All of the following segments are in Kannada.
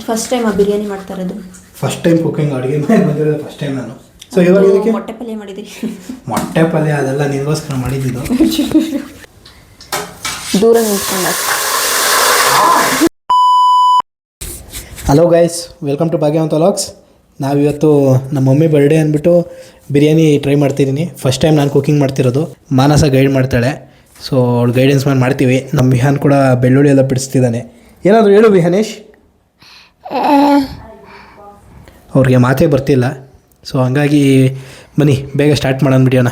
ಫಸ್ಟ್ ಟೈಮ್ ಬಿರಿಯಾನಿ ಮಾಡ್ತಾ ಇರೋದು. ಫಸ್ಟ್ ಟೈಮ್ ಕುಕಿಂಗ್ ಅಡುಗೆ ಮನೆಗೆ ಬಂದಿರೋದು ಫಸ್ಟ್ ಟೈಮ್ ನಾನು. ಸೊ ಇವಾಗ ಇದಕ್ಕೆ ಮೊಟ್ಟೆ ಪಲ್ಯ ಮಾಡಿದ್ದೀರಿ. ಮೊಟ್ಟೆ ಪಲ್ಯ ಅದೆಲ್ಲ ನಿನಗೋಸ್ಕರ ಮಾಡಿದ್ದು. ದೂರ ನಿಂತ್ಕೊಂಡ. Hello guys, welcome to Bhagyavantha vlogs. ನಾವಿವತ್ತು ನಮ್ಮ ಮಮ್ಮಿ ಬರ್ಡೇ ಅಂದ್ಬಿಟ್ಟು ಬಿರಿಯಾನಿ ಟ್ರೈ ಮಾಡ್ತಿದ್ದೀನಿ. ಫಸ್ಟ್ ಟೈಮ್ ನಾನು ಕುಕಿಂಗ್ ಮಾಡ್ತಿರೋದು. ಮಾನಸ ಗೈಡ್ ಮಾಡ್ತಾಳೆ, ಸೊ ಅವಳು ಗೈಡೆನ್ಸ್ ಮಾಡಿ ಮಾಡ್ತೀವಿ. ನಮ್ಮ ವಿಹಾನ್ ಕೂಡ ಬೆಳ್ಳುಳ್ಳಿ ಎಲ್ಲ ಬಿಡಿಸ್ತಿದ್ದಾನೆ. ಏನಾದರೂ ಹೇಳು ವಿಹಾನೇಶ್. ಅವ್ರಿಗೆ ಮಾತೇ ಬರ್ತಿಲ್ಲ, ಸೊ ಹಂಗಾಗಿ ಬನ್ನಿ ಬೇಗ ಸ್ಟಾರ್ಟ್ ಮಾಡೋಣ ಬಿಡಿಯೋಣ.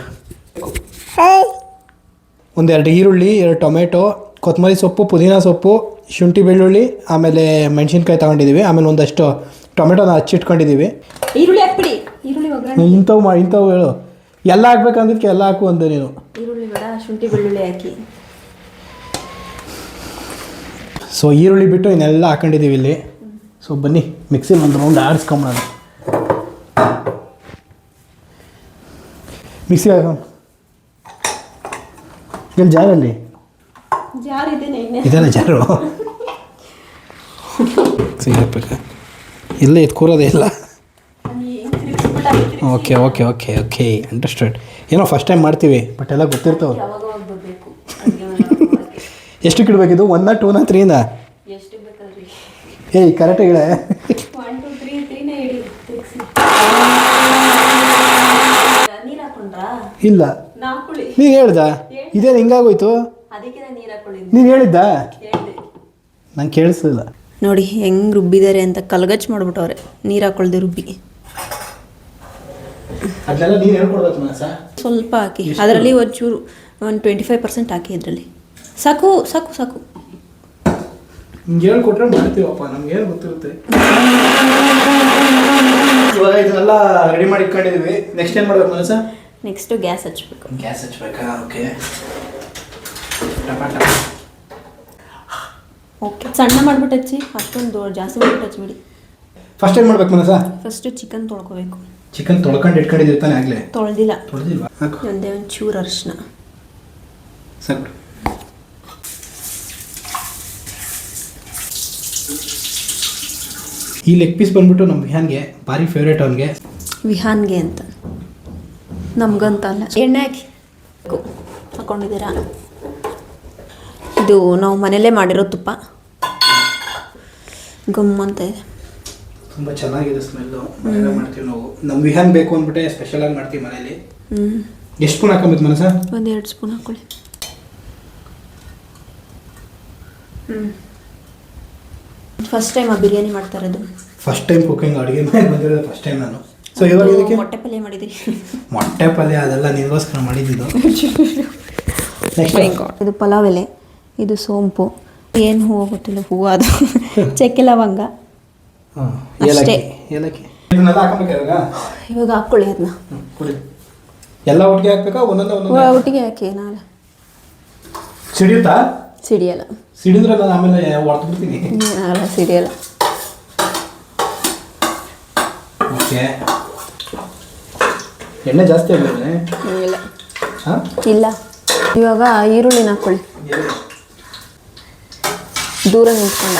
ಒಂದೆರಡು ಈರುಳ್ಳಿ, 2 ಟೊಮೆಟೊ, ಕೊತ್ತಂಬರಿ ಸೊಪ್ಪು, ಪುದೀನ ಸೊಪ್ಪು, ಶುಂಠಿ ಬೆಳ್ಳುಳ್ಳಿ, ಆಮೇಲೆ ಮೆಣಸಿನ್ಕಾಯಿ ತೊಗೊಂಡಿದ್ದೀವಿ. ಆಮೇಲೆ ಒಂದಷ್ಟು ಟೊಮೆಟೊನ ಹಚ್ಚಿಟ್ಕೊಂಡಿದ್ದೀವಿ. ಈರುಳ್ಳಿ ಹಾಕ್ಬಿಡಿ. ಈರುಳ್ಳಿ ಇಂಥವು ಹೇಳು. ಎಲ್ಲ ಹಾಕ್ಬೇಕಂದಕ್ಕೆ ಎಲ್ಲ ಹಾಕು ಅಂದೆ ನೀನು. ಈರುಳ್ಳಿ ಬೇಡ, ಶುಂಠಿ ಬೆಳ್ಳುಳ್ಳಿ ಹಾಕಿ. ಸೊ ಈರುಳ್ಳಿ ಬಿಟ್ಟು ಇನ್ನೆಲ್ಲ ಹಾಕೊಂಡಿದ್ದೀವಿ ಇಲ್ಲಿ. ಸೊ ಬನ್ನಿ ಮಿಕ್ಸಿಲಿ ಒಂದು ರೌಂಡ್ ಆಡಿಸ್ಕೊಂಬಿಡೋಣ. ಮಿಕ್ಸಿ ಹಾಕೋ. ಇಲ್ಲಿ ಜಾರಲ್ಲಿ ಇದೆಲ್ಲ ಜಾರು ಮಿಕ್ಸಿ ಹಾಕ್ಬೇಕಾ? ಇಲ್ಲ ಇದು ಕೂರೋದೇ ಇಲ್ಲ. Okay okay okay okay understand. ಏನೋ ಫಸ್ಟ್ ಟೈಮ್ ಮಾಡ್ತೀವಿ, ಬಟ್ ಎಲ್ಲ ಗೊತ್ತಿರ್ತಾವೆ. ಎಷ್ಟಕ್ಕೆ ಇಡಬೇಕಿದು? 1 2 3 ಏಯ್ ಕರೆಕ್ಟಾಗಿ ಇಡ. ಇಲ್ಲ ನೀನು ಹೇಳ್ದ? ಇದೇನು ಹಿಂಗಾಗೋಯ್ತು? ನೀನು ಹೇಳಿದ್ದ? ನಂಗೆ ಕೇಳಿಸ್ಲಿಲ್ಲ. ನೋಡಿ ಹೆಂಗೆ ರುಬ್ಬಿದ್ದಾರೆ ಅಂತ. ಕಲ್ಗಚ್ಚು ಮಾಡ್ಬಿಟ್ಟವ್ರೆ ನೀರು ಹಾಕೊಳ್ದೆ ರುಬ್ಬಿ. ಅದೆಲ್ಲ ನೀನು ಹೇಳ್ಕೊಡ್ಬೇಕು ಮಾಸ. ಸ್ವಲ್ಪ ಹಾಕಿ, ಅದರಲ್ಲಿ ಒಂಚೂರು 25% ಹಾಕಿ. ಇದರಲ್ಲಿ ಸಾಕು ಸಾಕು ಸಾಕು. ಹಿಂಗೆ ಹೇಳ್ಕೊಟ್ರೆ ಮಾಡ್ತೀವಪ್ಪ, ನಮ್ಗೇನು ಗೊತ್ತಿರುತ್ತೆ. ಇವಾಗ ಇದನ್ನೆಲ್ಲ ರೆಡಿ ಮಾಡಿ ಇಟ್ಕೊಂಡಿದ್ದೀವಿ. ನೆಕ್ಸ್ಟ್ ಏನು ಮಾಡ್ಬೇಕು ಮನಸ? ನೆಕ್ಸ್ಟು ಗ್ಯಾಸ್ ಹಚ್ಬೇಕು. ಗ್ಯಾಸ್ ಹಚ್ಬೇಕಾ? ಓಕೆ ಓಕೆ, ಸಣ್ಣ ಮಾಡ್ಬಿಟ್ಟು ಹಚ್ಚಿ, ಅಷ್ಟೊಂದು ಜಾಸ್ತಿ ಮಾಡ್ಬಿಟ್ಟು ಹಚ್ಬಿಡಿ. ಫಸ್ಟ್ ಏನು ಮಾಡ್ಬೇಕು ಮನಸ? First chicken ತೊಳ್ಕೊಬೇಕು. ಚಿಕನ್ ತೊಳ್ಕೊಂಡು ಇಟ್ಕೊಂಡಿದ್ದಿರ್ತಾನೆ ಆಗಲೇ? ತೊಳೆದಿಲ್ಲ. ತೊಳೆದಿಲ್ವಾ? ಒಂದೇ ಒಂಚೂರು ಅರಿಶಿನ ಸಾಕು. ಈ ಲೆಗ್ ಪೀಸ್ ಬಂದ್ಬಿಟ್ಟು ನಮ್ಮ ವಿಹಾನ್ಗೆ ಭಾರಿ ಫೇವ್ರೇಟ್. ಅವನಿಗೆ ವಿಹಾನ್ಗೆ ಅಂತ, ನಮ್ಗಂತ ಅಲ್ಲ. ಎಣ್ಣೆ ಹಾಕಿ ಹಾಕ್ಕೊಂಡಿದ್ದೀರಾ? ಇದು ನಾವು ಮನೆಯಲ್ಲೇ ಮಾಡಿರೋ ತುಪ್ಪ. ಗಮ್ ಅಂತ ಇದೆ, ತುಂಬ ಚೆನ್ನಾಗಿದೆ ಸ್ಮೆಲ್ಲು. ಮನೆಯಲ್ಲೇ ಮಾಡ್ತೀವಿ ನಾವು. ನಮ್ಮ ವಿಹಾನ್ ಬೇಕು ಅಂದ್ಬಿಟ್ಟೆ ಸ್ಪೆಷಲಾಗಿ ಮಾಡ್ತೀವಿ ಮನೇಲಿ. ಎಷ್ಟು ಸ್ಪೂನ್ ಹಾಕೊಂಬೇಕು ಮನಸ? 1-2 ಸ್ಪೂನ್ ಹಾಕೊಳ್ಳಿ. ಫಸ್ಟ್ ಟೈಮ್ ಬಿರಿಯಾನಿ ಮಾಡ್ತಾ ಇರೋದು. ಫಸ್ಟ್ ಟೈಮ್ ಕುಕಿಂಗ್ ಅಡುಗೆ ಮನೆಗೆ ಬಂದಿರೋದು ಫಸ್ಟ್ ಟೈಮ್ ನಾನು. ಸೊ ಇವಾಗ ಇದಕ್ಕೆ ಮೊಟ್ಟೆ ಪಲ್ಯ ಮಾಡಿದ್ದೀರಿ. ಮೊಟ್ಟೆ ಪಲ್ಯ ಅದೆಲ್ಲ ನಿನಗೋಸ್ಕರ ಮಾಡಿದ್ದು. ನೆಕ್ಸ್ಟ್ ಇದು ಪಲಾವ್ ಎಲೆ, ಇದು ಸೋಂಪು, ಏನು ಹೂವು ಗೊತ್ತಿಲ್ಲ, ಹೂವು ಅದು ಚಕ್ಕೆ ಲವಂಗ ಅಷ್ಟೇ. ಏಲಕ್ಕಿ ಇದನ್ನೆಲ್ಲ ಹಾಕಬೇಕಾ? ಇವಾಗ ಹಾಕ್ಕೊಳ್ಳಿ ಅದನ್ನ. ಎಲ್ಲ ಒಟ್ಟಿಗೆ ಹಾಕ್ಬೇಕಾ? ಒಂದೊಂದೇ ಒಟ್ಟಿಗೆ ಹಾಕಿ. ನಾಳೆ ಸಿಡಿಯುತ್ತಾ? ಸಿಡಿಯಲ್ಲ. ಸಿಡಿದ್ರೆ ನಾನು ಆಮೇಲೆ ಹೊಡೆದು ಬಿಡ್ತೀನಿ. ಆಗಲ್ಲ, ಸಿಡಿಯಲ್ಲ. ಓಕೆ, ಎಣ್ಣೆ ಜಾಸ್ತಿ ಆಗಿದೆ? ಇಲ್ಲ ಹಾಂ ಇಲ್ಲ. ಇವಾಗ ಈರುಳ್ಳಿನ ಹಾಕ್ಕೊಳ್ಳಿ. ದೂರ ನಿಂತ್ಕೊಂಡ.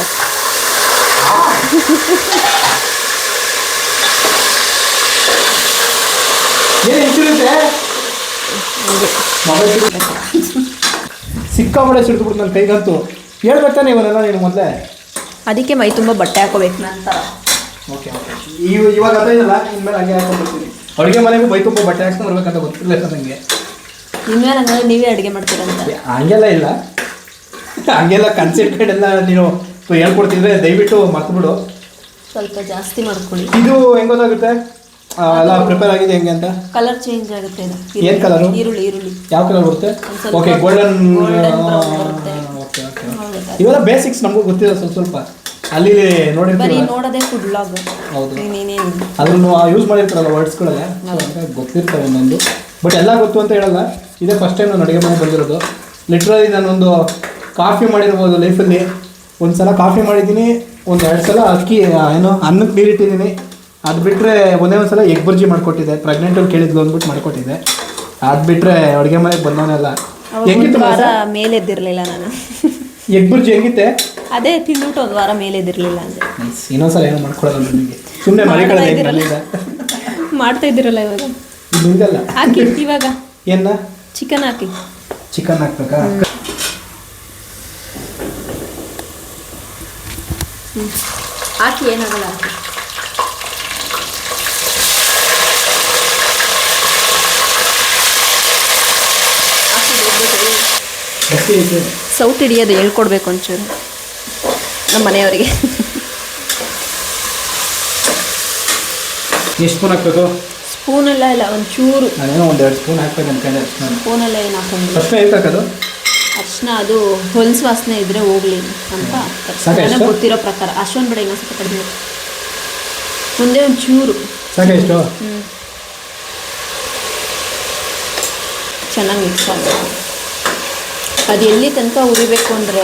ಸಿಕ್ಕಾಪಟ್ಟೆ ಸಿಡ್ದುಬಿಟ್ಟು ನನ್ನ ಕೈಗಂತೂ. ಹೇಳ್ಬೇಕಾನೆ ಇವನ್ನೆಲ್ಲ ನೀನು ಮೊದಲೇ. ಅದಕ್ಕೆ ಮೈ ತುಂಬ ಬಟ್ಟೆ ಹಾಕೋಬೇಕು ನಂತರ. ಓಕೆ ಓಕೆ, ಇವಾಗ ಅದೇನಲ್ಲ, ಇನ್ಮೇಲೆ ಹಾಗೆ ಹಾಕೊಂಡ್ಬರ್ತೀನಿ. ಅಡುಗೆ ಮನೆಗೂ ಬೈ ತುಂಬ ಬಟ್ಟೆ ಹಾಕ್ಕೊಂಡು ಬರ್ಬೇಕಂತ ಗೊತ್ತಿಲ್ಲ ನನಗೆ. ಇನ್ಮೇಲೆ ಹಂಗಂದ್ರೆ ನೀವೇ ಅಡುಗೆ ಮಾಡ್ತೀರಂತ? ಹಂಗೆಲ್ಲ ಇಲ್ಲ, ಹಂಗೆಲ್ಲ ಕನ್ಸಿಟ್ಕೊಂಡೆಲ್ಲ ನೀನು ಹೇಳ್ಕೊಡ್ತಿದ್ರೆ ದಯವಿಟ್ಟು ಮರ್ತುಬಿಡು. ಸ್ವಲ್ಪ ಜಾಸ್ತಿ ಮಾಡ್ಕೊಳ್ಳಿ. ಇದು ಹೆಂಗೆ ಗೊತ್ತಾಗುತ್ತೆ ಎಲ್ಲ ಪ್ರಿಪೇರ್ ಆಗಿದೆ ಹೆಂಗೆ ಅಂತ? ಕಲರ್ ಚೇಂಜ್ ಆಗುತ್ತೆ. ಇದು ಏನು ಕಲರು? ಈರುಳ್ಳಿ ಯಾವ ಕಲರ್ ಬರುತ್ತೆ? Okay, golden. ಓಕೆ ಓಕೆ, ಇವೆಲ್ಲ ಬೇಸಿಕ್ಸ್ ನಮಗೂ ಗೊತ್ತಿದೆ ಸ್ವಲ್ಪ ಸ್ವಲ್ಪ. ಅಲ್ಲಿ ನೋಡಿರ್ತೀವಿ, ನೋಡೋದೇ ಫುಡ್ ಬ್ಲಾಗ್. ಹೌದು, ಅದನ್ನು ಯೂಸ್ ಮಾಡಿರ್ತಾರಲ್ಲ ವರ್ಡ್ಸ್ಗಳೆಲ್ಲ, ಗೊತ್ತಿರ್ತವೆ ಒಂದೊಂದು. ಬಟ್ ಎಲ್ಲ ಗೊತ್ತು ಅಂತ ಹೇಳಲ್ಲ. ಇದೇ ಫಸ್ಟ್ ಟೈಮ್ ನಾನು ಅಡುಗೆ ಮನೆಗೆ ಬಂದಿರೋದು. ಲಿಟ್ರಲಿ ನಾನೊಂದು ಕಾಫಿ ಮಾಡಿರ್ಬೋದು ಲೈಫಲ್ಲಿ. ಒಂದು ಸಲ ಕಾಫಿ ಮಾಡಿದ್ದೀನಿ, 1-2 ಸಲ ಅಕ್ಕಿ ಏನೋ ಅನ್ನಕ್ಕೆ ನೀರಿಟ್ಟಿದ್ದೀನಿ. ಅದು ಬಿಟ್ಟರೆ ಒಂದೇ ಒಂದು ಸಲ ಎಗ್ ಬುರ್ಜಿ ಮಾಡಿಕೊಟ್ಟಿದ್ದೆ. ಪ್ರೆಗ್ನೆಂಟಲ್ಲಿ ಕೇಳಿದ್ಲು ಅಂದ್ಬಿಟ್ಟು ಮಾಡಿಕೊಟ್ಟಿದ್ದೆ. ಅದು ಬಿಟ್ಟರೆ ಅಡುಗೆ ಮನೆಗೆ ಬಂದವನೆಲ್ಲ. ಮೇಲೆ ಎದ್ದಿರಲಿಲ್ಲ ನಾನು. ಎಗ್ ಬುರ್ಜಿ ಹೆಂಗಿತ್ತೆ? ಅದೇ ತಿಂದ್ಬಿಟ್ಟು ಒಂದು ವಾರ ಮೇಲೆ ಇದಿರಲಿಲ್ಲ ಅಂದರೆ ಇನ್ನೊಂದ್ಸಲ ಏನೋ ಮಾಡ್ಕೊಡೋದು ನಿಮಗೆ ಸುಮ್ಮನೆ ಮರಿಕೊಳ್ಳೋದು ಮಾಡ್ತಾ ಇದ್ದೀರಲ್ಲ ಇವಾಗ ನಿಮ್ದಲ್ಲ ಹಾಕಿ ಇವಾಗ ಏನ ಚಿಕನ್ ಹಾಕಿ ಚಿಕನ್ ಹಾಕ್ಬೇಕಾ? ಹಾಕಿ ಏನಾಗಲ್ಲ ಹಾಕಿ ಸೌಟ್ ಹಿಡಿಯೋದು ಹೇಳ್ಕೊಡ್ಬೇಕು ಒಂಚೂರು ನಮ್ಮ ಮನೆಯವರಿಗೆ. ಎಷ್ಟು ಸ್ಪೂನ್ ಹಾಕ್ಬೇಕು? ಸ್ಪೂನೆಲ್ಲ ಇಲ್ಲ ಒಂಚೂರು. ನಾನೇನೋ 1-2 ಸ್ಪೂನ್ ಹಾಕ್ಬೇಕು ಅನ್ಕೊಂಡೆ. ಸ್ಪೂನೆಲ್ಲ ಏನು ಹಾಕೊಂಡು ಅಷ್ಟೇ ಹಾಕೋದು ಅರ್ಶಿನ ಅದು ಹೊಲಸು ವಾಸನೆ ಇದ್ರೆ ಹೋಗ್ಲಿ ಅಂತ ನನಗೆ ಗೊತ್ತಿರೋ ಪ್ರಕಾರ. ಅಷ್ಟೊಂದು ಬೇಡ, ಇನ್ನೊಂದು ಸ್ವಲ್ಪ ಕಡಿಮೆ, ಒಂದೇ ಒಂದು ಚೂರು ಸಾಕ. ಎಷ್ಟು? ಚೆನ್ನಾಗಿ ಮಿಕ್ಸ್ ಆಗಬೇಕು. ಅದು ಎಲ್ಲಿ ತನಕ ಉರಿಬೇಕು ಅಂದರೆ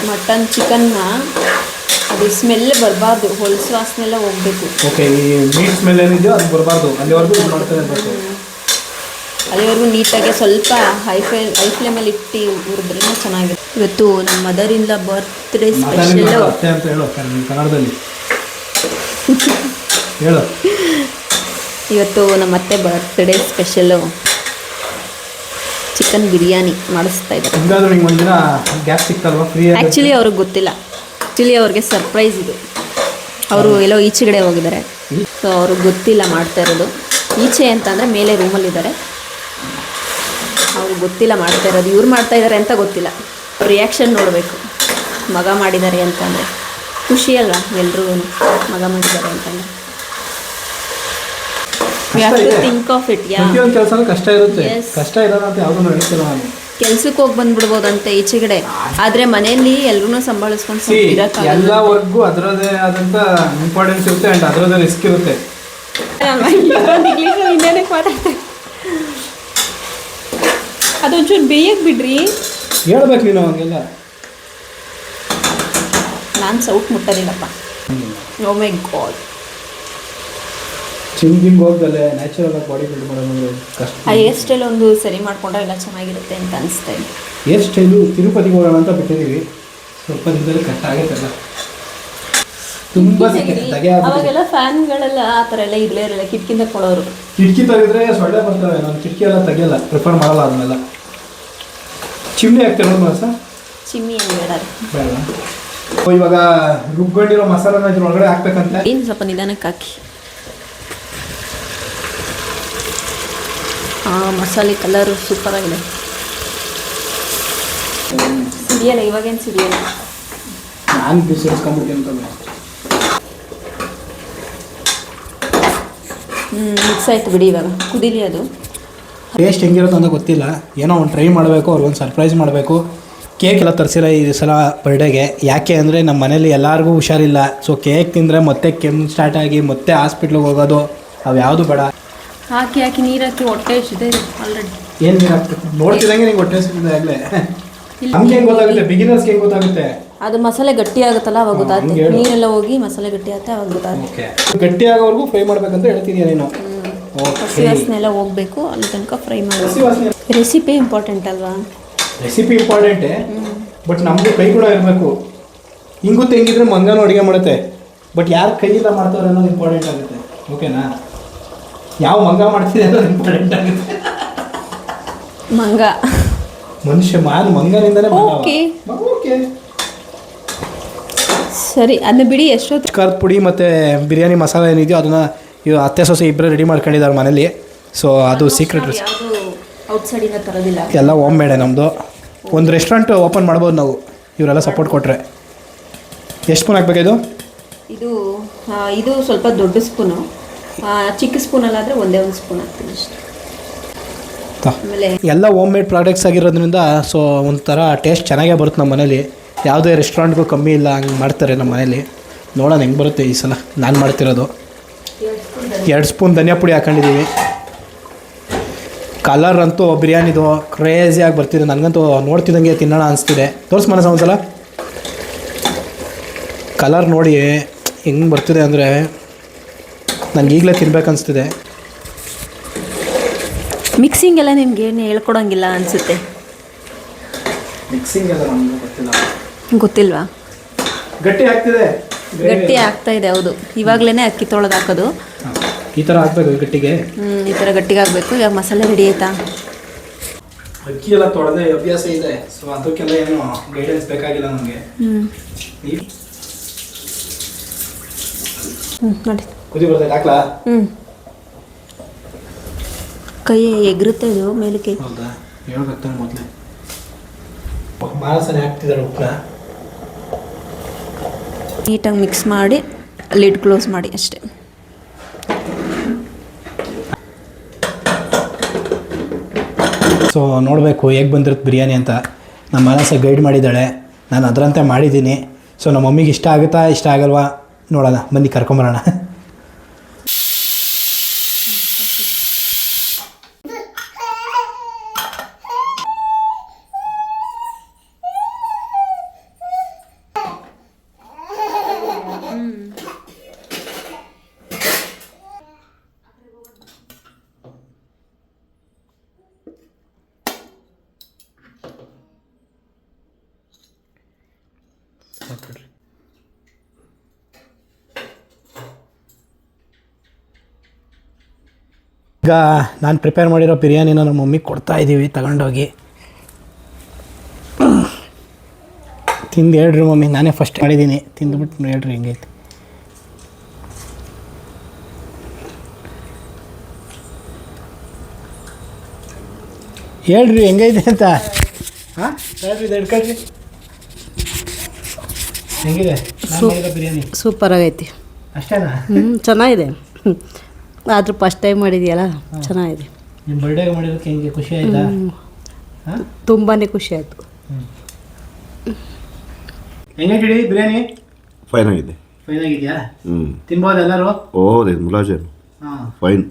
ಮಟನ್ ಚಿಕನ್ನ ಅದು ಸ್ಮೆಲ್ ಬರಬಾರ್ದು, ಹೊಲಸು ವಾಸನೆ ಎಲ್ಲ ಹೋಗ್ಬೇಕು. ಓಕೆ, ಈ ಮೀಟ್ ಸ್ಮೆಲ್ ಏನಿದೆಯೋ ಅದು ಬರಬಾರ್ದು, ಅಲ್ಲಿವರೆಗೂ ಮಾಡ್ತಾರೆ. ಅಲ್ಲಿವರೆಗೂ ನೀಟಾಗಿ ಸ್ವಲ್ಪ ಹೈ ಫ್ಲೇಮಲ್ಲಿ ಇಟ್ಟು ಹುರಿದ್ರೂ ಚೆನ್ನಾಗಿದೆ. ಇವತ್ತು ನಮ್ಮ ಮದರಿಂದ ಬರ್ತ್ಡೇ ಸ್ಪೆಷಲ್ ಅಂತ ಹೇಳು ಕನ್ನಡದಲ್ಲಿ ಹೇಳು. ಇವತ್ತು ನಮ್ಮ ಅತ್ತೆ ಬರ್ತ್ಡೇ ಸ್ಪೆಷಲ್ಲು ಚಿಕನ್ ಬಿರಿಯಾನಿ ಮಾಡಿಸ್ತಾ ಇದ್ದಾರೆ. ಹಿಂಗಾದ್ರೂ ನಿಂಗೆ ಒಂದಿನ ಗ್ಯಾಸ್ ಸಿಕ್ತಲ್ವಾ ಫ್ರೀ? ಆ್ಯಕ್ಚುಲಿ ಅವ್ರಿಗೆ ಗೊತ್ತಿಲ್ಲ, ಆ್ಯಕ್ಚುಲಿ ಅವ್ರಿಗೆ ಸರ್ಪ್ರೈಸ್ ಇದು. ಅವರು ಎಲ್ಲೋ ಈಚೆಗಡೆ ಹೋಗಿದ್ದಾರೆ, ಸೊ ಅವ್ರಿಗೆ ಗೊತ್ತಿಲ್ಲ ಮಾಡ್ತಾ ಇರೋದು. ಈಚೆ ಅಂತಂದರೆ ಮೇಲೆ ರೂಮಲ್ಲಿದ್ದಾರೆ, ಅವ್ರಿಗೆ ಗೊತ್ತಿಲ್ಲ ಮಾಡ್ತಾ ಇರೋದು. ಇವ್ರು ಮಾಡ್ತಾ ಇದ್ದಾರೆ ಅಂತ ಗೊತ್ತಿಲ್ಲ. ರಿಯಾಕ್ಷನ್ ನೋಡಬೇಕು. ಮಗ ಮಾಡಿದ್ದಾರೆ ಅಂತಂದರೆ ಖುಷಿ ಅಲ್ವಾ ಎಲ್ರೂ, ಮಗ ಮಾಡಿದ್ದಾರೆ ಅಂತಂದರೆ. Think of it. ಪ್ರತಿಯೊಂದು ಕೆಲಸನೂ ಕಷ್ಟ ಇರುತ್ತೆ. ಕಷ್ಟ ಇರೋದು ಅಂತ ಯಾವುದೂ ಹೇಳ್ತಿಲ್ಲ ನಾನು. ಕೆಲ್ಸಕ್ಕೆ ಹೋಗಿ ಬಂದ್ಬಿಡ್ಬೋದಂತೆ ಈಚೆಗಡೆ, ಆದರೆ ಮನೆಯಲ್ಲಿ ಎಲ್ಲರೂ ಸಂಭಾಳಿಸ್ಕೊಂಡು ಎಲ್ಲ ವರ್ಗೂ ಅದರದೇ ಆದಂಥ ಇಂಪಾರ್ಟೆನ್ಸ್ ಇರುತ್ತೆ ಆ್ಯಂಡ್ ಅದರದೇ ರಿಸ್ಕ್ ಇರುತ್ತೆ. ಇಂಗ್ಲೀಷ್ ಮಾತಾಡ್ತಾರೆ. ಅದೊಂಚೂರು ಬೇಯಕ್ಕೆ ಬಿಡ್ರಿ. ಹೇಳ್ಬೇಕು ನೀನು ಹಂಗೆಲ್ಲ. ನಾನು ಸೌಟ್ ಮುಟ್ಟೋದಿಲ್ಲಪ್ಪ. ಓ ಮೈ ಗಾಡ್. ಜಿಮ್ಗೆ ಹೋಗ್ದಲ್ಲೇ ನ್ಯಾಚುರಲ್ ಆಗಿ ಬಾಡಿ ಬಿಲ್ಡ್ ಮಾಡೋದು ಕಷ್ಟ. ಆ ಹೇರ್ ಸ್ಟೈಲ್ ಒಂದು ಸರಿ ಮಾಡ್ಕೊಂಡ್ರೆ ಎಲ್ಲ ಚೆನ್ನಾಗಿರುತ್ತೆ ಅಂತ ಅನಿಸ್ತಾ ಇದೆ. ಹೇರ್ ಸ್ಟೈಲು ತಿರುಪತಿಗೆ ಹೋಗೋಣ ಅಂತ ಬಿಟ್ಟಿದ್ದೀವಿ. ಸ್ವಲ್ಪ ದಿನದಲ್ಲಿ ಕಟ್ ಆಗೈತಲ್ಲ, ತುಂಬ ಅವಾಗೆಲ್ಲ ಫ್ಯಾನ್ಗಳೆಲ್ಲ ಆ ಥರ ಎಲ್ಲ ಇರಲೇ ಇರಲಿಲ್ಲ, ಕಿಟಕಿಯಿಂದ ಕೊಡೋರು. ಕಿಟಕಿ ತೆಗೆದ್ರೆ ಸೊಳ್ಳೆ ಬರ್ತವೆ. ನಾನು ಕಿಟಕಿ ಎಲ್ಲ ತೆಗಿಯಲ್ಲ, ಪ್ರಿಫರ್ ಮಾಡಲ್ಲ ಅದನ್ನೆಲ್ಲ. Chimney ಹಾಕ್ತಿರೋದು sir? ಚಿಮ್ನಿ ಏನು ಬೇಡ ಬೇಡ. ಇವಾಗ ರುಬ್ಕೊಂಡಿರೋ ಮಸಾಲೆನ ಇದ್ರ ಒಳಗಡೆ ಹಾಕ್ಬೇಕಂತ. ಏನು ಸ್ವಲ್ಪ ನಿಧಾನಕ್ಕೆ ಹಾಕಿ. ಮಸಾಲೆ ಕಲರು ಸೂಪರಾಗಿದೆ. ಸಿಡಿಯಲ್ಲ ಇವಾಗೇನು ಸಿಡಿಯಲ್ಲ. ನಾನು ಬಿಸಿಸ್ಕೊಂಡ್ಬಿಟ್ಟು ಅಂತ ಮಿಕ್ಸ್ ಆಯ್ತು ಬಿಡಿ. ಇವಾಗ ಕುದೀಲಿ. ಅದು ಟೇಸ್ಟ್ ಹೆಂಗಿರುತ್ತೆ ಅಂತ ಗೊತ್ತಿಲ್ಲ. ಏನೋ ಒಂದು ಟ್ರೈ ಮಾಡಬೇಕು, ಅವ್ರಿಗೊಂದು ಸರ್ಪ್ರೈಸ್ ಮಾಡಬೇಕು. ಕೇಕ್ ಎಲ್ಲ ತರಿಸಿಲ್ಲ ಈ ಸಲ ಬರ್ಡೇಗೆ. ಯಾಕೆ ಅಂದರೆ ನಮ್ಮ ಮನೇಲಿ ಎಲ್ಲರಿಗೂ ಹುಷಾರಿಲ್ಲ. ಸೊ ಕೇಕ್ ತಿಂದರೆ ಮತ್ತೆ ಕೆಮ್ಮು ಸ್ಟಾರ್ಟ್ ಆಗಿ ಮತ್ತೆ ಹಾಸ್ಪಿಟ್ಲಿಗೆ ಹೋಗೋದು, ಅವು ಯಾವುದು ಬೇಡ. ಹಾಕಿ ನೀರು ಹಾಕಿ ಹೊಟ್ಟೆ ಎಷ್ಟಿದೆ ಆಲ್ರೆಡಿ. ಏನು ನೀರು ಹಾಕ್ಬೇಕು ನೋಡ್ತಿದ್ದಂಗೆ ನಿಂಗೆ ಹೊಟ್ಟೆ ಎಷ್ಟಿದೆ ಆಗಲೇ. ನಮ್ಗೆ ಹೆಂಗೆ ಗೊತ್ತಾಗುತ್ತೆ? ಬಿಗಿನರ್ಸ್ಗೆ ಹೆಂಗೆ ಗೊತ್ತಾಗುತ್ತೆ? ಅದು ಮಸಾಲೆ ಗಟ್ಟಿ ಆಗುತ್ತಲ್ಲ ಅವಾಗ ಗೊತ್ತಾಗುತ್ತೆ. ನೀರೆಲ್ಲ ಹೋಗಿ ಮಸಾಲೆ ಗಟ್ಟಿ ಆಗುತ್ತೆ ಅವಾಗ ಗೊತ್ತಾಗುತ್ತೆ. ಗಟ್ಟಿ ಆಗೋವರೆಗೂ ಫ್ರೈ ಮಾಡ್ಬೇಕಂತ ಹೇಳ್ತಿದ್ಯಾ ನೀನು? ಹಸಿ ವಾಸನೆ ಎಲ್ಲ ಹೋಗ್ಬೇಕು, ಅಲ್ಲಿ ತನಕ ಫ್ರೈ ಮಾಡಬೇಕು. ರೆಸಿಪಿ ಇಂಪಾರ್ಟೆಂಟ್ ಅಲ್ವಾ? ರೆಸಿಪಿ ಇಂಪಾರ್ಟೆಂಟೇ, ಬಟ್ ನಮ್ಮದು ಕೈ ಕೂಡ ಇರಬೇಕು. ಹಿಂಗೂ ತೆಂಗಿದ್ರೆ ಮಂಗನೂ ಅಡುಗೆ ಮಾಡುತ್ತೆ, ಬಟ್ ಯಾರು ಕೈಯಿಂದ ಮಾಡ್ತಾರೆ ಅನ್ನೋದು ಇಂಪಾರ್ಟೆಂಟ್ ಆಗುತ್ತೆ. ಓಕೆನಾ? ಯಾವ ಮಂಗ ಮಾಡ್ತಿದೆ ಅನ್ನೋದು ಇಂಪಾರ್ಟೆಂಟ್ ಆಗುತ್ತೆ. ಮಂಗ ಮನುಷ್ಯ ಮಂಗನಿಂದನೇ ಓಕೆ ಸರಿ, ಅದನ್ನ ಬಿಡಿ. ಎಷ್ಟೊತ್ತು ಖಾರದ ಪುಡಿ ಮತ್ತು ಬಿರಿಯಾನಿ ಮಸಾಲೆ ಏನಿದೆಯೋ ಅದನ್ನು ಅತ್ತೆ ಸೊಸೆ ಇಬ್ಬರೇ ರೆಡಿ ಮಾಡ್ಕೊಂಡಿದ್ದಾರೆ ಮನೇಲಿ. ಸೊ ಅದು ಸೀಕ್ರೆಟ್ ರೆಸಿಪಿ. ಔಟ್ಸೈಡಿಂದ ತರೋದಿಲ್ಲ, ಎಲ್ಲ ಹೋಮ್ ಮೇಡೆ ನಮ್ಮದು. ಒಂದು ರೆಸ್ಟೋರೆಂಟ್ ಓಪನ್ ಮಾಡ್ಬೋದು ನಾವು, ಇವರೆಲ್ಲ ಸಪೋರ್ಟ್ ಕೊಟ್ಟರೆ. ಎಷ್ಟು ಸ್ಪೂನ್ ಹಾಕ್ಬೇಕಿದು? ಇದು ಸ್ವಲ್ಪ ದೊಡ್ಡ ಸ್ಪೂನು. ಚಿಕ್ಕ ಸ್ಪೂನಲ್ಲಾದರೆ ಒಂದೇ ಒಂದು ಸ್ಪೂನ್ ಹಾಕ್ತೀನಿ ಅಷ್ಟೇ. ಆಮೇಲೆ ಎಲ್ಲ ಹೋಮ್ ಮೇಡ್ ಪ್ರಾಡಕ್ಟ್ಸ್ ಆಗಿರೋದ್ರಿಂದ ಸೊ ಒಂಥರ ಟೇಸ್ಟ್ ಚೆನ್ನಾಗೇ ಬರುತ್ತೆ ನಮ್ಮ ಮನೇಲಿ. ಯಾವುದೇ ರೆಸ್ಟೋರೆಂಟ್ಗೂ ಕಮ್ಮಿ ಇಲ್ಲ, ಹಂಗೆ ಮಾಡ್ತಾರೆ ನಮ್ಮ ಮನೇಲಿ. ನೋಡೋಣ ಹೆಂಗೆ ಬರುತ್ತೆ ಈ ಸಲ. ನಾನು ಮಾಡ್ತಿರೋದು 2 ಸ್ಪೂನ್ ಧನಿಯಾ ಪುಡಿ ಹಾಕೊಂಡಿದ್ದೀವಿ. ಕಲರ್ ಅಂತೂ ಬಿರಿಯಾನಿದು ಕ್ರೇಜಿಯಾಗಿ ಬರ್ತಿದೆ. ನನಗಂತೂ ನೋಡ್ತಿದ್ದಂಗೆ ತಿನ್ನೋಣ ಅನಿಸ್ತಿದೆ. ತೋರಿಸ್ ಮನಸ್ಸು ಒಂದ್ಸಲ. ಕಲರ್ ನೋಡಿ ಹೆಂಗೆ ಬರ್ತಿದೆ ಅಂದರೆ ನನಗೆ ಈಗಲೇ ತಿನ್ಬೇಕನ್ನಿಸ್ತಿದೆ. ಮಿಕ್ಸಿಂಗ್ ಎಲ್ಲ ನಿಮ್ಗೆ ಏನು ಹೇಳ್ಕೊಡೋಂಗಿಲ್ಲ ಅನಿಸುತ್ತೆ. ಮಿಕ್ಸಿಂಗ್ ಎಲ್ಲ ನಮಗೆ ಗೊತ್ತಿಲ್ಲ. ಗೊತ್ತಿಲ್ವಾ? ಗಟ್ಟಿ ಆಗ್ತಿದೆ, ಗಟ್ಟಿ ಆಗ್ತಾ ಇದೆ. ಹೌದು, ಇವಾಗಲೇ ಅಕ್ಕಿ ತೊಳೆದು ಹಾಕೋದು. ಈ ಥರ ಹಾಕ್ಬೇಕು ಗಟ್ಟಿಗೆ. ಈ ಥರ ಗಟ್ಟಿಗೆ ಆಗಬೇಕು. ಈಗ ಮಸಾಲೆ ರೆಡಿ ಆಯ್ತಾ? ಅಕ್ಕಿ ಎಲ್ಲ ತೊಳೆದೇ ಅಭ್ಯಾಸ ಇದೆ, ಸೊ ಅದಕ್ಕೆಲ್ಲ ಏನು ಗೈಡೆನ್ಸ್ ಬೇಕಾಗಿಲ್ಲ ನನಗೆ. ನೋಡಿ ಕುದಿ ಬರ್ತೈತೆ, ಹಾಕ್ಲಾ? ಕೈ ಎಗರುತ್ತೆ ಇದು ಮೇಲಕ್ಕೆ. ಹೌದಾ, ಹೇಳ್ಬೇಕಾಗ್ತಾನೆ ಮೊದಲೇ. ಮಾನಸನೆ ಹಾಕ್ತಿದ್ದಾರೆ ಉಪ್ಪನ್ನ. ನೀಟಾಗಿ ಮಿಕ್ಸ್ ಮಾಡಿ ಲಿಡ್ ಕ್ಲೋಸ್ ಮಾಡಿ ಅಷ್ಟೇ. ಸೊ ನೋಡಬೇಕು ಹೇಗೆ ಬಂದಿರುತ್ತೆ ಬಿರಿಯಾನಿ ಅಂತ. ನಮ್ಮ ಮಾನಸ ಗೈಡ್ ಮಾಡಿದ್ದಾಳೆ, ನಾನು ಅದರಂತೆ ಮಾಡಿದ್ದೀನಿ. ಸೊ ನಮ್ಮ ಮಮ್ಮಿಗೆ ಇಷ್ಟ ಆಗುತ್ತಾ ಇಷ್ಟ ಆಗಲ್ವಾ ನೋಡೋಣ, ಬನ್ನಿ ಕರ್ಕೊಂಬರೋಣ. ಈಗ ನಾನು ಪ್ರಿಪೇರ್ ಮಾಡಿರೋ ಬಿರಿಯಾನಿನ ನಮ್ಮ ಮಮ್ಮಿಗೆ ಕೊಡ್ತಾ ಇದ್ದೀವಿ ತಗೊಂಡೋಗಿ. ತಿಂದು ಹೇಳ್ರಿ ಮಮ್ಮಿ, ನಾನೇ ಫಸ್ಟ್ ಮಾಡಿದ್ದೀನಿ, ತಿಂದುಬಿಟ್ಟು ಹೇಳ್ರಿ ಹೆಂಗೈತೆ. ಹೇಳ್ರಿ ಹೆಂಗೈತೆ ಅಂತ. ಹಾಂ ಹೇಳ್ರಿ, ಇದು ಹಿಡ್ಕೊಳ್ರಿ. ಹೆಂಗಿದೆ ಬಿರಿಯಾನಿ? ಸೂಪರ್ ಆಗೈತಿ. ಅಷ್ಟೇನಾ? ಚೆನ್ನಾಗಿದೆ. ಆದರೂ ಫಸ್ಟ್ ಟೈಮ್ ಮಾಡಿದೆಯಲ್ಲ, ಚೆನ್ನಾಗಿದೆ. ನಿಮ್ಮ ಬರ್ಡೇಗೆ ಮಾಡಿರೋಕ್ಕೆ ಹೆಂಗೆ ಖುಷಿ ಆಯ್ತಾ? ತುಂಬಾ ಖುಷಿ ಆಯಿತು. ಹೆಂಗಾಗಿದೆ ಬಿರಿಯಾನಿ? ಫೈನ್ ಆಗಿದೆ. ಫೈನ್ ಆಗಿದೆಯಾ? ತಿನ್ಬೋದು ಎಲ್ಲರೂ? ಓ ಮುಲಾಜೆ ಹಾಂ ಫೈನ್.